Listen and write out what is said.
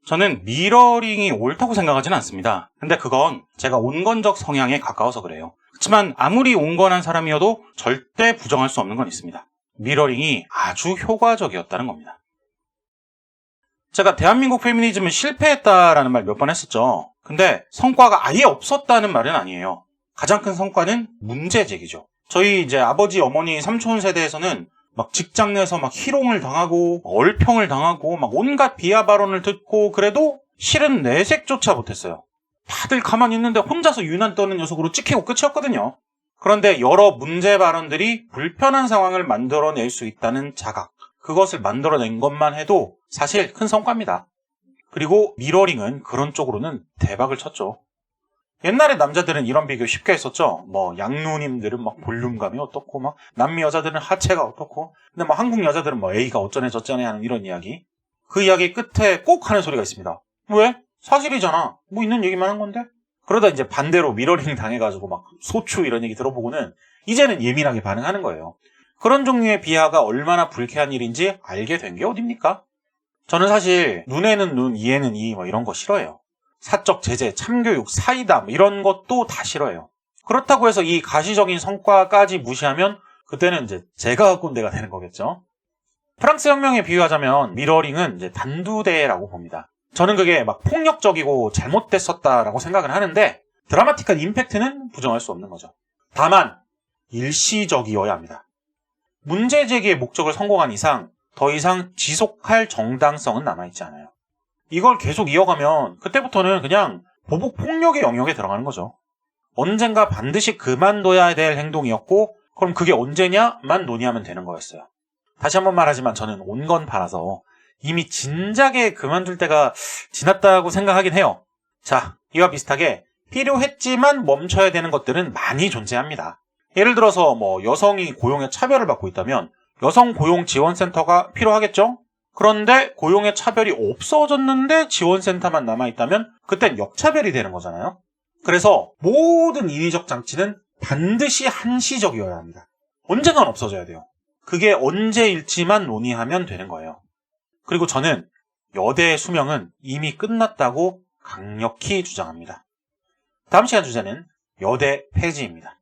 저는 미러링이 옳다고 생각하지는 않습니다. 근데 그건 제가 온건적 성향에 가까워서 그래요. 그렇지만 아무리 온건한 사람이어도 절대 부정할 수 없는 건 있습니다. 미러링이 아주 효과적이었다는 겁니다. 제가 대한민국 페미니즘은 실패했다라는 말 몇 번 했었죠. 근데 성과가 아예 없었다는 말은 아니에요. 가장 큰 성과는 문제 제기죠. 저희 이제 아버지, 어머니, 삼촌 세대에서는 막 직장 내에서 막 희롱을 당하고 얼평을 당하고 막 온갖 비하 발언을 듣고 그래도 실은 내색조차 못했어요. 다들 가만히 있는데 혼자서 유난 떠는 녀석으로 찍히고 끝이었거든요. 그런데 여러 문제 발언들이 불편한 상황을 만들어낼 수 있다는 자각, 그것을 만들어낸 것만 해도 사실 큰 성과입니다. 그리고 미러링은 그런 쪽으로는 대박을 쳤죠. 옛날에 남자들은 이런 비교 쉽게 했었죠. 뭐 양누님들은 막 볼륨감이 어떻고 막 남미 여자들은 하체가 어떻고 근데 뭐 한국 여자들은 뭐 A가 어쩌네 저쩌네 하는 이런 이야기. 그 이야기 끝에 꼭 하는 소리가 있습니다. 왜? 사실이잖아. 뭐 있는 얘기만 한 건데? 그러다 이제 반대로 미러링 당해가지고 막 소추 이런 얘기 들어보고는 이제는 예민하게 반응하는 거예요. 그런 종류의 비하가 얼마나 불쾌한 일인지 알게 된 게 어딥니까? 저는 사실 눈에는 눈, 이에는 이 뭐 이런 거 싫어해요. 사적 제재, 참교육, 사이다 뭐 이런 것도 다 싫어해요. 그렇다고 해서 이 가시적인 성과까지 무시하면 그때는 이제 제가 꼰대가 되는 거겠죠. 프랑스 혁명에 비유하자면 미러링은 이제 단두대라고 봅니다. 저는 그게 막 폭력적이고 잘못됐었다라고 생각을 하는데 드라마틱한 임팩트는 부정할 수 없는 거죠. 다만 일시적이어야 합니다. 문제 제기의 목적을 성공한 이상 더 이상 지속할 정당성은 남아있지 않아요. 이걸 계속 이어가면 그때부터는 그냥 보복 폭력의 영역에 들어가는 거죠. 언젠가 반드시 그만둬야 될 행동이었고 그럼 그게 언제냐만 논의하면 되는 거였어요. 다시 한번 말하지만 저는 온건파라서 이미 진작에 그만둘 때가 지났다고 생각하긴 해요. 자, 이와 비슷하게 필요했지만 멈춰야 되는 것들은 많이 존재합니다. 예를 들어서 뭐 여성이 고용에 차별을 받고 있다면 여성고용지원센터가 필요하겠죠? 그런데 고용의 차별이 없어졌는데 지원센터만 남아있다면 그땐 역차별이 되는 거잖아요. 그래서 모든 인위적 장치는 반드시 한시적이어야 합니다. 언젠간 없어져야 돼요. 그게 언제일지만 논의하면 되는 거예요. 그리고 저는 여대의 수명은 이미 끝났다고 강력히 주장합니다. 다음 시간 주제는 여대 폐지입니다.